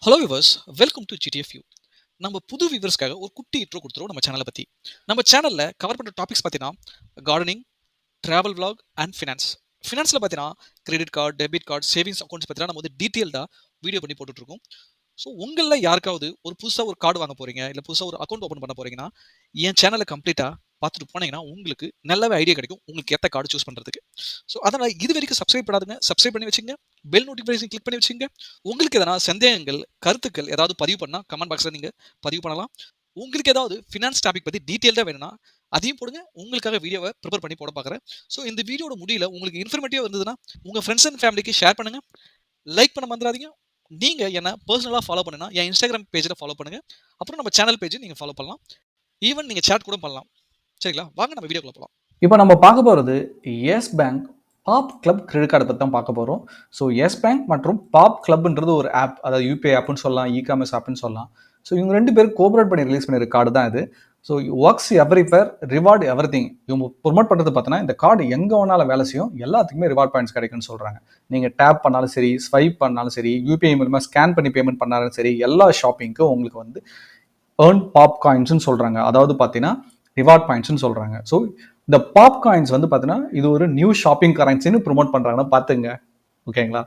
Hello viewers, welcome to GDF you. நம்ம புது வியூவர்ஸ்க்காக ஒரு குட்டி இன்ட்ரோ கொடுத்துருவோம் நம்ம சேனலை பற்றி. நம்ம சேனலில் கவர் பண்ணுற டாபிக்ஸ் பார்த்தீங்கன்னா gardening, travel vlog and finance. ஃபினான்ஸில் பார்த்தீங்கன்னா credit card, debit card, savings accounts பார்த்தீங்கன்னா நம்ம வந்து டீட்டெயில்டாக வீடியோ பண்ணி போட்டுட்ருக்கோம். ஸோ உங்களில் யாருக்காவது ஒரு புதுசாக ஒரு கார்டு வாங்க போகிறீங்க, இல்லை புதுசாக ஒரு அக்கௌண்ட் ஓப்பன் பண்ண போகிறீங்கன்னா என் சேனலை கம்ப்ளீட்டாக பார்த்துட்டு போனீங்கன்னா உங்களுக்கு நல்லாவே ஐடியா கிடைக்கும் உங்களுக்கு ஏற்ற கார்டு சூஸ் பண்ணுறதுக்கு. ஸோ அதனால் இது வரைக்கும் சப்ஸ்கிரைப் பண்ணாதுங்க, சப்ஸ்கிரைப் பண்ணி வச்சுங்க, பெல் நோட்டிஃபிகேஷன் கிளிக் பண்ணி வச்சுங்க. உங்களுக்கு எதனா சந்தேகங்கள், கருத்துக்கள் ஏதாவது பதிவு பண்ணால் கமெண்ட் பாக்ஸில் நீங்கள் பதிவு பண்ணலாம். உங்களுக்கு ஏதாவது ஃபினான்ஸ் டாபிக் பற்றி டீட்டெயில்டாக வேணும்னா அதையும் போடுங்க, உங்களுக்காக வீடியோவை ப்ரிப்பேர் பண்ணி போட பார்க்குறேன். ஸோ இந்த வீடியோட முடியல உங்களுக்கு இன்ஃபர்மேட்டிவாக இருந்ததுன்னா உங்கள் ஃப்ரெண்ட்ஸ் அண்ட் ஃபேமிலிக்கு ஷேர் பண்ணுங்கள். லைக் பண்ண மறந்துடாதீங்க. நீங்கள் என்ன பர்சனலாக ஃபாலோ பண்ணுன்னா என் இன்ஸ்டாகிராம் பேஜில் ஃபாலோ பண்ணுங்கள். அப்புறம் நம்ம சேனல் பேஜை நீங்கள் ஃபாலோ பண்ணலாம். ஈவன் நீங்கள் சேட் கூட பண்ணலாம். சரிங்களா, வாங்க நம்ம வீடியோக்குள்ள போகலாம். இப்போ நம்ம பார்க்க போகிறது எஸ் பேங்க் பாப் கிளப் கிரெடிட் கார்டை பற்றி தான் பார்க்க போகிறோம். ஸோ எஸ் பேங்க் மற்றும் பாப் கிளப்ன்றது ஒரு ஆப், அதாவது யூபிஐ ஆப்னு சொல்லலாம், இ-காமர்ஸ் ஆப்னு சொல்லலாம். ஸோ இவங்க ரெண்டு பேரும் கோஆபரேட் பண்ணி ரிலீஸ் பண்ணியிருக்க கார்டு தான் இது. So works everywhere, reward everything. இவங்க ப்ரொமோட் பண்ணுறது பார்த்தோன்னா இந்த கார்டு எங்கே வேணாலும் வேலை செய்யும், எல்லாத்துக்குமே ரிவார்ட் பாயிண்ட்ஸ் கிடைக்குன்னு சொல்கிறாங்க. நீங்கள் டேப் பண்ணாலும் சரி, ஸ்வைப் பண்ணாலும் சரி, யூபிஐ மூலமாக ஸ்கேன் பண்ணி பேமெண்ட் பண்ணாலும் சரி, எல்லா ஷாப்பிங்க்கும் உங்களுக்கு வந்து ஏர்ன் பாப் காயின்ஸ்னு சொல்கிறாங்க. அதாவது பார்த்தீங்கன்னா ரிவார்ட் பாயிண்ட்ஸ்னு சொல்கிறாங்க. ஸோ இந்த பாப் காயின்ஸ் வந்து பார்த்தீங்கன்னா இது ஒரு நியூ ஷாப்பிங் கரன்சின்னு ப்ரொமோட் பண்ணுறாங்கன்னா பார்த்துங்க, ஓகேங்களா.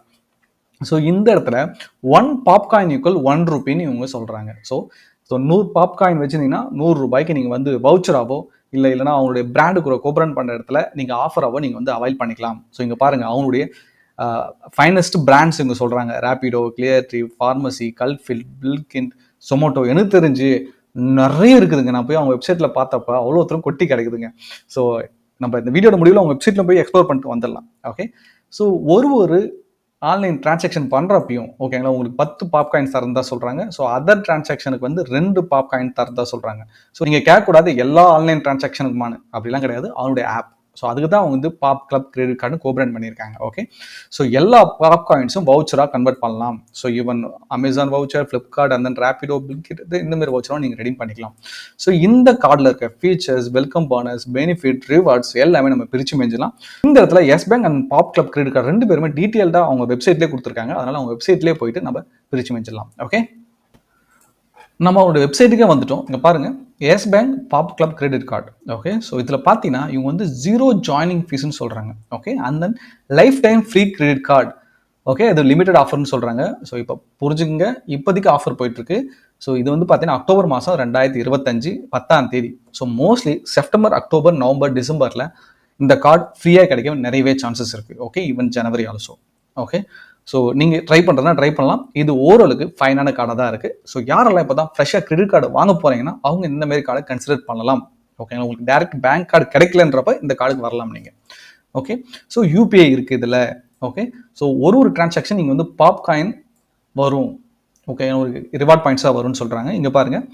ஸோ இந்த இடத்துல 1 பாப் காயின் ஈக்குவல் 1 ரூபின்னு இவங்க சொல்கிறாங்க. ஸோ 100 பாப் காயின் வச்சுருந்தீங்கன்னா 100 ரூபாய்க்கு நீங்கள் வந்து வவுச்சராவோ இல்லைன்னா அவங்களுடைய பிராண்டு கூட கோபரேட் பண்ணுற இடத்துல நீங்கள் ஆஃபராகவோ நீங்கள் வந்து அவைல் பண்ணிக்கலாம். ஸோ இங்கே பாருங்கள், அவங்களுடைய ஃபைனஸ்ட் பிராண்ட்ஸ் இவங்க சொல்கிறாங்க. ரேபிடோ, கிளியர்ட்ரீவ், ஃபார்மசி, கல்ஃபில், பில்கின், சொமோட்டோ, எனக்கு தெரிஞ்சு நிறைய இருக்குதுங்க. நான் போய் அவங்க வெப்சைட்டில் பார்த்தப்ப அவ்வளோ ஒருத்தரும் கொட்டி கிடைக்குதுங்க. ஸோ நம்ம இந்த வீடியோட முடிவில் அவங்க வெப்சைட்டில் போய் எக்ஸ்ப்ளோர் பண்ணிட்டு வந்துடலாம். ஓகே, ஸோ ஒரு ஆன்லைன் டிரான்சாக்ஷன் பண்ணுறப்பையும் ஓகேங்களா உங்களுக்கு 10 பாப் காயின் தரதா சொல்கிறாங்க. ஸோ அதர் டிரான்சாக்ஷனுக்கு வந்து 2 பாப் காயின் தரதா சொல்கிறாங்க. ஸோ நீங்கள் கேட்கக்கூடாது எல்லா ஆன்லைன் டிரான்சாக்ஷனுக்குமான, அப்படிலாம் கிடையாது. அவனுடைய ஆப். ஸோ அதுக்கு தான் அவங்க வந்து Pop Club credit card cooperate பண்ணியிருக்காங்க. ஓகே, ஸோ எல்லா பாப் காயின்ஸும் வவுச்சராக கன்வெர்ட் பண்ணலாம். So even Amazon voucher, Flipkart, அந்த ரேபிடோ, பில்கிட், இந்த மாதிரி வவுச்சரும் நீங்கள் ரெடி பண்ணிக்கலாம். ஸோ இந்த கார்டில் இருக்க features, welcome bonus, benefit, rewards எல்லாமே நம்ம பிரித்து மேஞ்சலாம். இந்த இடத்துல Yes Bank and Pop Club credit card ரெண்டு பேருமே டீட்டெயில்டாக அவங்க வெப்சைட்லேயே கொடுத்துருக்காங்க. அதனால் அவங்க வெப்சைட்லேயே போயிட்டு நம்ம பிரித்து மேஞ்சிடலாம். ஓகே, நம்ம அவங்களோட வெப்சைட்டுக்கே வந்துட்டோம். இங்கே பாருங்கள், Yes Bank Pop Club credit card. Okay, so இதில் பார்த்தீங்கன்னா இவங்க வந்து 0 ஜாயினிங் ஃபீஸ்ன்னு சொல்கிறாங்க. Okay, and then life time free credit card. Okay, இது லிமிடெட் ஆஃபர்னு சொல்கிறாங்க. ஸோ இப்போ புரிஞ்சுங்க, இப்போதைக்கு ஆஃபர் போயிட்டுருக்கு. ஸோ இது வந்து பார்த்தீங்கன்னா அக்டோபர் மாதம் 2025 10ஆம் தேதி. So mostly September, October, November, டிசம்பரில் இந்த கார்டு ஃப்ரீயாக கிடைக்க நிறையவே சான்சஸ் இருக்குது. ஓகே, ஈவன் ஜனவரி ஆல்சோ. ஓகே, ஸோ நீங்கள் ட்ரை பண்ணுறதுனா ட்ரை பண்ணலாம். இது ஓரளவுக்கு ஃபைனான கார்டாக தான் இருக்குது. ஸோ யாரெல்லாம் இப்போ தான் ஃப்ரெஷ்ஷாக கிரெடிட் கார்டு வாங்க போகிறீங்கன்னா அவங்க இந்த மாதிரி கார்டை கன்சிடர் பண்ணலாம். ஓகேங்களா, உங்களுக்கு டேரக்ட் பேங்க் கார்டு கிடைக்கலன்றப்ப இந்த கார்டுக்கு வரலாம் நீங்கள். ஓகே, ஸோ யூபிஐ இருக்குது இதில். ஓகே, ஸோ ஒரு டிரான்சாக்ஷன் நீங்கள் வந்து பாப் காயின் வரும். ஓகே, ஒரு ரிவார்ட் பாயிண்ட்ஸாக வரும்னு சொல்கிறாங்க. இங்கே பாருங்கள்,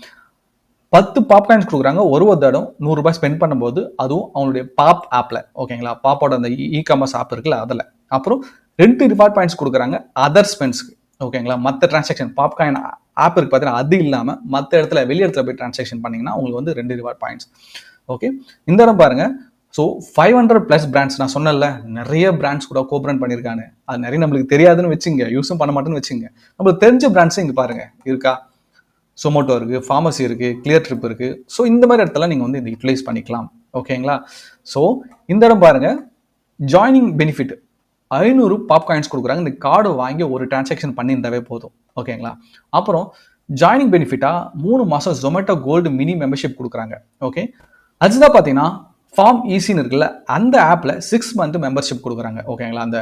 10 பாப் காயின்ஸ் கொடுக்குறாங்க. ஒரு தடம் 100 ரூபாய் ஸ்பெண்ட் பண்ணும்போது, அதுவும் அவங்களுடைய பாப் ஆப்பில். ஓகேங்களா, பாப்போட அந்த இ-காமர்ஸ் ஆப் இருக்குல்ல அதில். அப்புறம் 2 ரிவார்ட் பாயிண்ட்ஸ் கொடுக்குறாங்க அதர் ஸ்பென்ஸ்க்கு. ஓகேங்களா, மற்ற டிரான்சாக்ஷன் பாப் காயின் ஆப் இருக்கு பார்த்தீங்கன்னா அது இல்லாமல் மற்ற இடத்துல வெளி இடத்துல போய் டிரான்சாக்ஷன் பண்ணிங்கன்னா உங்களுக்கு வந்து 2 ரிவார்ட் பாயிண்ட்ஸ். ஓகே, இந்த இடம் பாருங்கள். ஸோ 500+ பிராண்ட்ஸ், நான் சொன்னல நிறைய பிராண்ட்ஸ் கூட கோபரேட் பண்ணியிருக்காங்க. அது நிறைய நம்மளுக்கு தெரியாதுன்னு வச்சுங்க, யூஸும் பண்ண மாட்டேன்னு வச்சுங்க. நம்மளுக்கு தெரிஞ்ச பிராண்ட்ஸும் இங்கே பாருங்கள் இருக்கா. சொமோட்டோ இருக்குது, ஃபார்மசி இருக்குது, கிளியர்ட்ரிப் இருக்குது. ஸோ இந்த மாதிரி இடத்துல நீங்கள் வந்து இதை யூட்டிலைஸ் பண்ணிக்கலாம். ஓகேங்களா, ஸோ இந்த இடம் பாருங்கள், ஜாயினிங் பெனிஃபிட் 500 பாப் காயின்ஸ் கொடுக்குறாங்க. இந்த கார்டு வாங்கி ஒரு டிரான்சாக்ஷன் பண்ணியிருந்தாவே போதும். ஓகேங்களா, அப்புறம் ஜாயினிங் பெனிஃபிட்டாக 3 மாதம் ஜொமேட்டோ கோல்டு மினி மெம்பர்ஷிப் கொடுக்குறாங்க. ஓகே, அதுதான் பார்த்தீங்கன்னா ஃபார்ம் ஈஸின்னு இருக்குல்ல, அந்த ஆப்பில் 6 மந்த் மெம்பர்ஷிப் கொடுக்குறாங்க. ஓகேங்களா, அந்த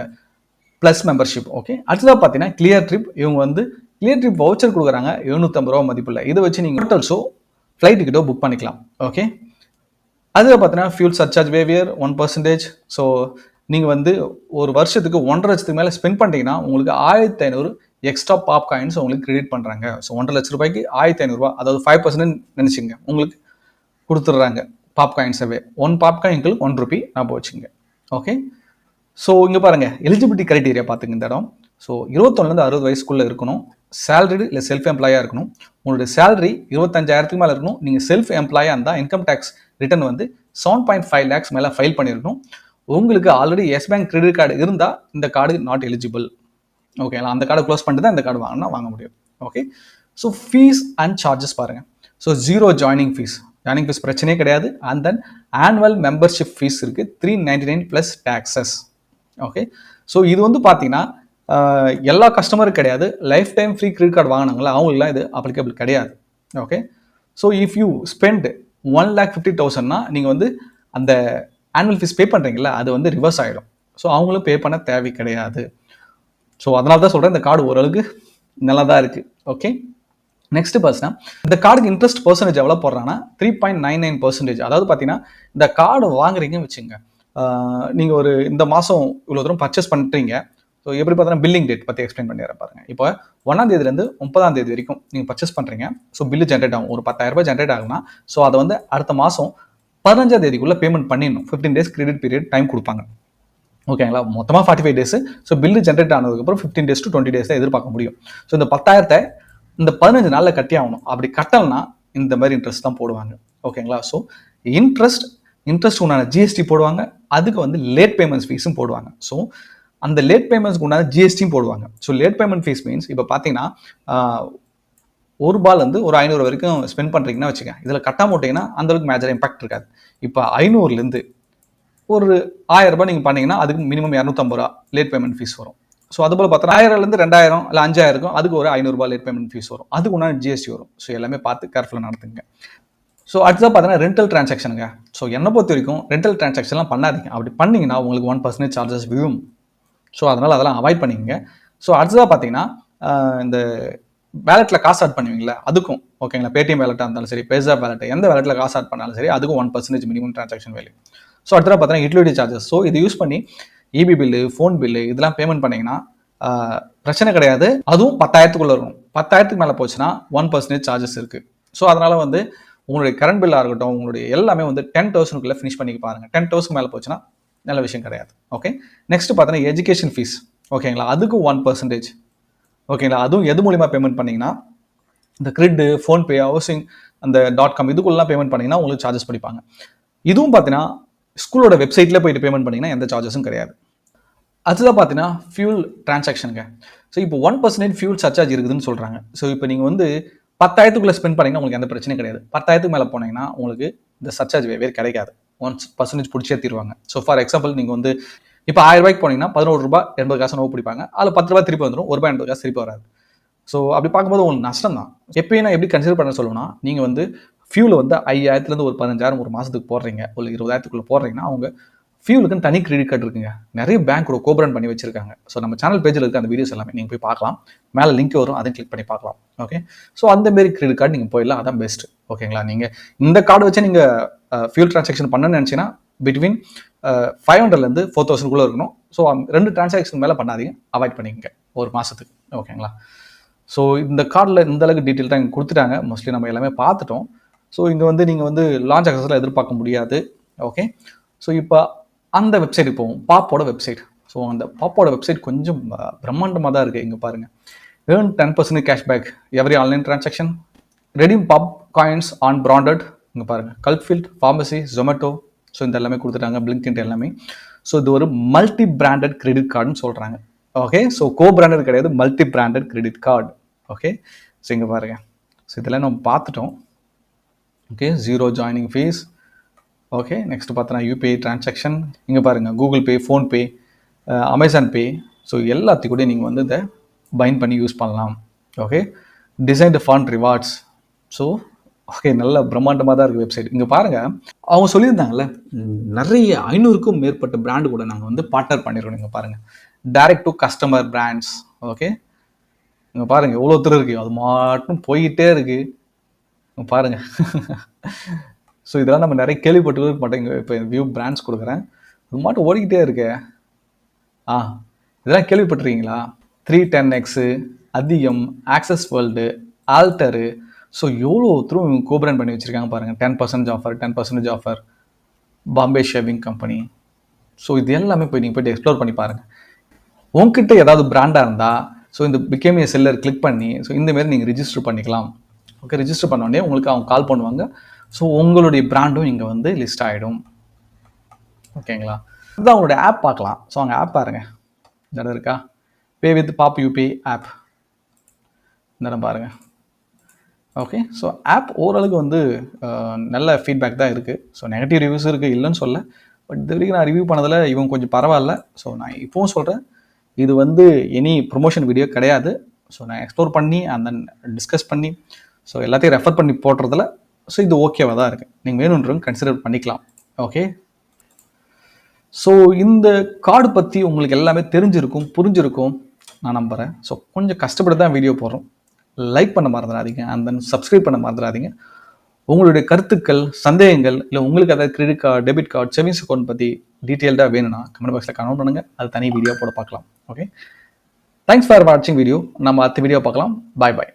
ப்ளஸ் மெம்பர்ஷிப். ஓகே, அடுத்ததாக பார்த்தீங்கன்னா கிளியர் ட்ரிப். இவங்க வந்து கிளியர் ட்ரிப் வவுச்சர் கொடுக்குறாங்க 750 ரூபா மதிப்பில். இதை வச்சு நீங்கள் ஹோட்டல்ஸோ ஃப்ளைட் டிக்கெட்டோ புக் பண்ணிக்கலாம். ஓகே, அதில் பார்த்தீங்கன்னா ஃபியூல் சர்சார்ஜ் வேவியர் 1%. ஸோ நீங்கள் வந்து ஒரு வருஷத்துக்கு 1.5 லட்சத்துக்கு மேலே ஸ்பெண்ட் பண்ணிட்டீங்கன்னா உங்களுக்கு 1500 எக்ஸ்ட்ரா பாப் காயின்ஸ் உங்களுக்கு கிரெடிட் பண்ணுறாங்க. ஸோ 1.5 லட்ச ரூபாய்க்கு 1500 ரூபா, அதாவது 5% நினச்சிங்க, உங்களுக்கு கொடுத்துட்றாங்க பாப் காயின்ஸாகவே. 1 பாப் காயின்க்கு 1 ரூபி ஞாபகம் வச்சுங்க. ஓகே, ஸோ இங்கே பாருங்கள், எலிஜிபிலிட்டி கிரைட்டீரியா பார்த்துங்க இந்த இடம். ஸோ 21லேருந்து 60 வயசுக்குள்ளே இருக்கணும். சேலரிடு இல்லை செல்ஃப் எம்ப்ளாயாக இருக்கணும். உங்களுடைய சேலரி 25,000க்கு மேலே இருக்கணும். நீங்கள் செல்ஃப் எம்ப்ளாயாக இருந்தால் இன்கம் டேக்ஸ் ரிட்டர்ன் வந்து 7.5 lakhs மேலே ஃபைல் பண்ணியிருக்கணும். உங்களுக்கு already Yes Bank credit card இருந்தால் இந்த கார்டு நாட் எலிஜிபிள். ஓகேங்களா, அந்த கார்டு க்ளோஸ் பண்ணிட்டு தான் இந்த கார்டு வாங்க முடியும். Okay. So fees and charges பாருங்கள். ஸோ ஜீரோ ஜாயினிங் ஃபீஸ் பிரச்சனையே கிடையாது. And then annual membership fees இருக்குது $399 ப்ளஸ் டேக்ஸஸ். ஓகே. ஸோ இது வந்து பார்த்தீங்கன்னா எல்லா கஸ்டமரும் கிடையாது. Life time free credit card வாங்கினாங்களா அவங்களுக்குலாம் இது அப்ளிகபிள் கிடையாது. Okay. So if you spend 1,50,000னா நீங்கள் வந்து அந்த ஆனுவல் ஃபீஸ் பே பண்ணுறீங்களா அது வந்து ரிவர்ஸ் ஆகிடும். ஸோ அவங்களும் பே பண்ண தேவை கிடையாது. ஸோ அதனால தான் சொல்கிறேன் இந்த கார்டு ஓரளவுக்கு நல்லா தான் இருக்குது. ஓகே. நெக்ஸ்ட் பார்த்தீங்கன்னா இந்த கார்டுக்கு இன்ட்ரெஸ்ட் பர்சன்டேஜ் எவ்வளோ போடுறாங்கன்னா 3.99%. அதாவது பார்த்தீங்கன்னா இந்த கார்டு வாங்குறீங்கன்னு வச்சுங்க, நீங்கள் ஒரு இந்த மாதம் இவ்வளோ தூரம் பர்ச்சேஸ் பண்ணுறீங்க. ஸோ எப்படி பார்த்தீங்கன்னா பில்லிங் டேட் பற்றி எக்ஸ்பிளைன் பண்ணிடுறேன் பாருங்க. இப்போ 1ஆம் தேதியிலேருந்து 30ஆம் தேதி வரைக்கும் நீங்கள் பர்ச்சேஸ் பண்ணுறீங்க. ஸோ பில்லு ஜென்ரேட் ஆகும். ஒரு 10,000 ஜென்ரேட் ஆகுனா ஸோ அதை வந்து அடுத்த மாதம் 15ஆம் தேதிக்குள்ளே பேமெண்ட் பண்ணிடணும். 15 days கிரெடிட் பீரியட் டைம் கொடுப்பாங்க. ஓகேங்களா. மொத்தமாக 45 days. ஸோ பில்லு ஜென்ரேட் ஆனதுக்கப்புறம் 15 days to 20 days தான் எதிர்பார்க்க முடியும். ஸோ இந்த 10,000 இந்த 15 நாளில் கட்டி ஆகணும். அப்படி கட்டலைன்னா இந்த மாதிரி இன்ட்ரெஸ்ட் தான் போடுவாங்க. ஓகேங்களா. ஸோ இன்ட்ரெஸ்ட் உண்டான ஜிஎஸ்டி போடுவாங்க. அதுக்கு வந்து லேட் பேமெண்ட்ஸ் ஃபீஸும் போடுவாங்க. ஸோ அந்த லேட் பேமெண்ட்ஸ்க்கு உண்டான ஜிஎஸ்டியும் போடுவாங்க. So late payment fees means இப்போ பார்த்தீங்கன்னா ₹1 ஒரு 500 வரைக்கும் ஸ்பெண்ட் பண்ணுறீங்கன்னா வச்சுக்க, இதில் கட்டாம விட்டிங்கன்னா அந்தளவுக்கு மேஜர் இம்பாக்ட் இருக்காது. இப்போ 500லேருந்து ஒரு ₹1000 நீங்கள் பண்ணீங்கன்னா அதுக்கு மினிமம் ₹250 லேட் பேமெண்ட் ஃபீஸ் வரும். ஸோ அதுபோல் பார்த்தா 1000லேருந்து 2000 இல்லை 5000 இருக்கும். அதுக்கு ஒரு ₹500 லேட் பேமெண்ட் ஃபீஸ் வரும். அதுக்கு உண்டான ஜிஎஸ்டி வரும். ஸோ எல்லாமே பார்த்து கேர்ஃபுல்லாக நடத்துங்க. ஸோ அடுத்ததாக பார்த்தீங்கன்னா ரெண்டல் டிரான்சாக்ஷனுங்க. ஸோ என்னை பொறுத்த வரைக்கும் ரெண்டல் டிரான்சாக்ஷன்லாம் பண்ணாதீங்க. அப்படி பண்ணிங்கன்னா உங்களுக்கு 1% சார்ஜஸ் விழும். ஸோ அதனால் அதெல்லாம் அவாய்ட் பண்ணிக்கங்க. ஸோ அடுத்ததாக பார்த்தீங்கன்னா இந்த வேலெட்டில் காசு ஆட் பண்ணுவீங்களா அதுக்கும் ஓகேங்களா. பேடிஎம் வேலெட்டாக இருந்தாலும் சரி, பேஸாப் வேலெட் எந்த வேலெட்டில் காசு ஆட் பண்ணாலும் சரி அதுக்கும் 1% மினிமம் டிரான்சாக்ஷன் வேல்யூ. ஸோ அடுத்ததாக பார்த்தீங்கன்னா யூட்டிலிட்டி சார்ஜஸ். ஸோ இது யூஸ் பண்ணி இபி பில்லு, ஃபோன் பில்லு இதெல்லாம் பேமெண்ட் பண்ணிங்கன்னா பிரச்சனை கிடையாது. அதுவும் 10,000க்குள்ளே இருக்கும். 10,000க்கு மேலே போச்சுன்னா 1% சார்ஜஸ் இருக்குது. ஸோ அதனால் வந்து உங்களுடைய கரண்ட் பில்லாக இருக்கட்டும், உங்களுடைய எல்லாமே வந்து 10,000க்குள்ளே ஃபினிஷ் பண்ணி பாருங்கள். 10,000க்கு மேலே போச்சுன்னா நல்ல விஷயம் கிடையாது. ஓகே. நெக்ஸ்ட் பார்த்தீங்கன்னா எஜுகேஷன் ஃபீஸ். ஓகேங்களா. அதுக்கும் 1%. ஓகேங்களா. அதுவும் எது மூலிமா பேமெண்ட் பண்ணிங்கன்னா இந்த கிரிட்டு, ஃபோன்பே, ஹவுசிங் அந்த .com இதுக்குள்ளலாம் பேமெண்ட் பண்ணிங்கன்னா உங்களுக்கு சார்ஜஸ் படிப்பாங்க. இதுவும் பார்த்தீங்கன்னா ஸ்கூலோட வெப்சைட்டில் போயிட்டு பேமெண்ட் பண்ணிங்கன்னா எந்த சார்ஜஸும் கிடையாது. அதுதான் பார்த்தீங்கன்னா ஃபியூல் டிரான்சாக்ஷனுங்க. ஸோ இப்போ 1% ஃபியூல் சர்சார்ஜ் இருக்குதுன்னு சொல்கிறாங்க. ஸோ இப்போ நீங்கள் வந்து 10,000க்குள்ளே ஸ்பெண்ட் பண்ணிங்கன்னா உங்களுக்கு எந்த பிரச்சனையும் கிடையாது. 10,000க்கு மேலே போனீங்கன்னா உங்களுக்கு இந்த சர்சார்ஜ் வேறு கிடைக்காது. 1% பிடிச்சே தீருவாங்க. ஸோ ஃபார் எக்ஸாம்பிள் நீங்கள் வந்து இப்போ ₹1000 போனீங்கன்னா ₹11.80 நோவு பிடிப்பாங்க. அதில் ₹10 திருப்பி வந்துடும். ₹1.80 திருப்பி வராது. ஸோ அப்படி பார்க்கும்போது உங்களுக்கு நஷ்டம் தான். எப்பயும் நான் எப்படி கன்சிடர் பண்ண சொல்லணும்னா, நீங்கள் வந்து ஃபியூல் வந்து 5,000லேருந்து ஒரு 15,000 ஒரு மாதத்துக்கு போடுறீங்க, ஒரு 20,000க்குள்ளே போடுறீங்கன்னா அவங்க ஃபியூலுக்குன்னு தனி கிரெடிட் கார்டு இருக்குங்க. நிறைய பேங்க் கோப்ரண்ட் பண்ணி வச்சிருக்காங்க. ஸோ நம்ம சேனல் பேஜில் இருக்க அந்த வீடியோஸ் எல்லாமே நீங்கள் போய் பார்க்கலாம். மேலே லிங்க் வரும், அதையும் கிளிக் பண்ணி பார்க்கலாம். ஓகே. ஸோ அந்த மாரி கிரெடிட் கார்டு நீங்கள் போயிடலாம். அதான் பெஸ்ட். ஓகேங்களா. நீங்கள் இந்த கார்டு வச்சு நீங்கள் ஃபியூல் டிரான்சாக்ஷன் பண்ணணும்னு நினச்சிங்கன்னா பிட்வீன் 500லேருந்து 4,000க்குள்ளே இருக்கணும். ஸோ 2 டிரான்சாக்ஷன் மேலே பண்ணாதீங்க, அவாய்ட் பண்ணிக்கங்க ஒரு மாதத்துக்கு. ஓகேங்களா. ஸோ இந்த கார்டில் இந்த அளவுக்கு டீட்டெயில் தான் இங்கே கொடுத்துட்டாங்க. மோஸ்ட்லி நம்ம எல்லாமே பார்த்துட்டோம். ஸோ இங்கே வந்து நீங்கள் வந்து லான்ச் ஆகிறதுல எதிர்பார்க்க முடியாது. ஓகே. ஸோ இப்போ அந்த வெப்சைட் போவோம். பாப்போட வெப்சைட். ஸோ அந்த பாப்போட வெப்சைட் கொஞ்சம் பிரம்மாண்டமாக தான் இருக்குது. இங்கே பாருங்கள். Earn 10% cashback every online transaction, redeem Pop coins on branded. இங்கே பாருங்கள். கல்ஃபீல்ட், ஃபார்மசி, ஜொமேட்டோ. ஸோ இந்த எல்லாமே கொடுத்துட்டாங்க. பிளிங்கிட் எல்லாமே. ஸோ இது ஒரு மல்டி பிராண்டட் கிரெடிட் கார்டுன்னு சொல்கிறாங்க. ஓகே. ஸோ பிராண்டட் கிடையாது, multi branded credit card. Okay. So இங்கே பாருங்கள். ஸோ இதெல்லாம் நம்ம பார்த்துட்டோம். Okay. Zero joining fees. Okay. Next பார்த்தோன்னா யூபிஐ டிரான்சாக்ஷன். இங்கே பாருங்கள். கூகுள் பே, ஃபோன்பே, அமேசான் பே. ஸோ எல்லாத்தையும் கூட நீங்கள் வந்து இதை பைண்ட் பண்ணி யூஸ் பண்ணலாம். Okay. Designed fund rewards. So okay, நல்ல பிரம்மாண்டமாக தான் இருக்குது வெப்சைட். இங்கே பாருங்கள், அவங்க சொல்லியிருந்தாங்கல்ல நிறைய 500க்கும் மேற்பட்ட பிராண்டு கூட நாங்கள் வந்து பார்ட்னர் பண்ணிடுறோம். நீங்கள் பாருங்கள், direct to customer brands. Okay. இங்கே பாருங்கள் எவ்வளோ தூரம் இருக்குது, அது மட்டும் போயிட்டே இருக்குது பாருங்கள். ஸோ இதெல்லாம் நம்ம நிறைய கேள்விப்பட்டு மாட்டோம். இப்போ வியூ பிராண்ட்ஸ் கொடுக்குறேன், அது மட்டும் ஓடிக்கிட்டே இருக்கு. இதெல்லாம் கேள்விப்பட்டிருக்கீங்களா? 310X, அதிகம், ஆக்சஸ் வேர்ல்டு, ஆல்டரு. ஸோ எவ்வளோ த்ரூ கோபிராண்ட் பண்ணி வச்சுருக்காங்க பாருங்கள். 10% offer, 10% offer, Bombay shaving company. So இது எல்லாமே போய் நீங்கள் போய்ட்டு எக்ஸ்ப்ளோர் பண்ணி பாருங்கள். உங்ககிட்ட ஏதாவது பிராண்டாக இருந்தால் ஸோ இந்த பிகேம் ஏ செல்லர் கிளிக் பண்ணி ஸோ இந்தமாரி நீங்கள் ரிஜிஸ்டர் பண்ணிக்கலாம். ஓகே. ரிஜிஸ்டர் பண்ண உடனே உங்களுக்கு அவங்க கால் பண்ணுவாங்க. ஸோ உங்களுடைய பிராண்டும் இங்கே வந்து லிஸ்ட் ஆகிடும். ஓகேங்களா. இதுதான் உங்களுடைய ஆப் பார்க்கலாம். ஸோ அங்கே ஆப் பாருங்கள், இந்த இடம் இருக்கா, பே வித் பாப் யூபிஐ ஆப். இந்த பாருங்கள். ஓகே, ஸோ ஆப் ஓரளவுக்கு வந்து நல்ல ஃபீட்பேக் தான் இருக்குது. ஸோ நெகட்டிவ் ரிவ்யூஸ் இருக்குது, இல்லைன்னு சொல்ல. பட் இது வரைக்கும் நான் ரிவ்யூ பண்ணதில் இவங்க கொஞ்சம் பரவாயில்ல. ஸோ நான் இப்போவும் சொல்கிறேன், இது வந்து எனி ப்ரொமோஷன் வீடியோ கிடையாது. ஸோ நான் எக்ஸ்ப்ளோர் பண்ணி அந்த டிஸ்கஸ் பண்ணி ஸோ எல்லாத்தையும் ரெஃபர் பண்ணி போடுறதுல ஸோ இது ஓகேவாக தான் இருக்குது. நீங்கள் வேணுன்றவங்க கன்சிடர் பண்ணிக்கலாம். ஓகே, ஸோ இந்த கார்டு பற்றி உங்களுக்கு எல்லாமே தெரிஞ்சிருக்கும், புரிஞ்சிருக்கும் நான் நம்புகிறேன். ஸோ கொஞ்சம் கஷ்டப்பட்டு தான் வீடியோ போடுறோம். லைக் பண்ண மறந்துடாதீங்க, அண்ட் தென் சப்ஸ்கிரைப் பண்ண மறந்துடாதீங்க. உங்களுடைய கருத்துக்கள், சந்தேகங்கள், இல்லை உங்களுக்கு அதாவது credit card, debit card, savings account பற்றி டீட்டெயில்டாக வேணும்னா கமெண்ட் பாக்ஸில் கமெண்ட் பண்ணுங்கள். அது தனி வீடியோ போட பார்க்கலாம். ஓகே, தேங்க்ஸ் ஃபார் வாட்சிங் வீடியோ. நம்ம அடுத்த வீடியோ பார்க்கலாம். பாய் பாய்.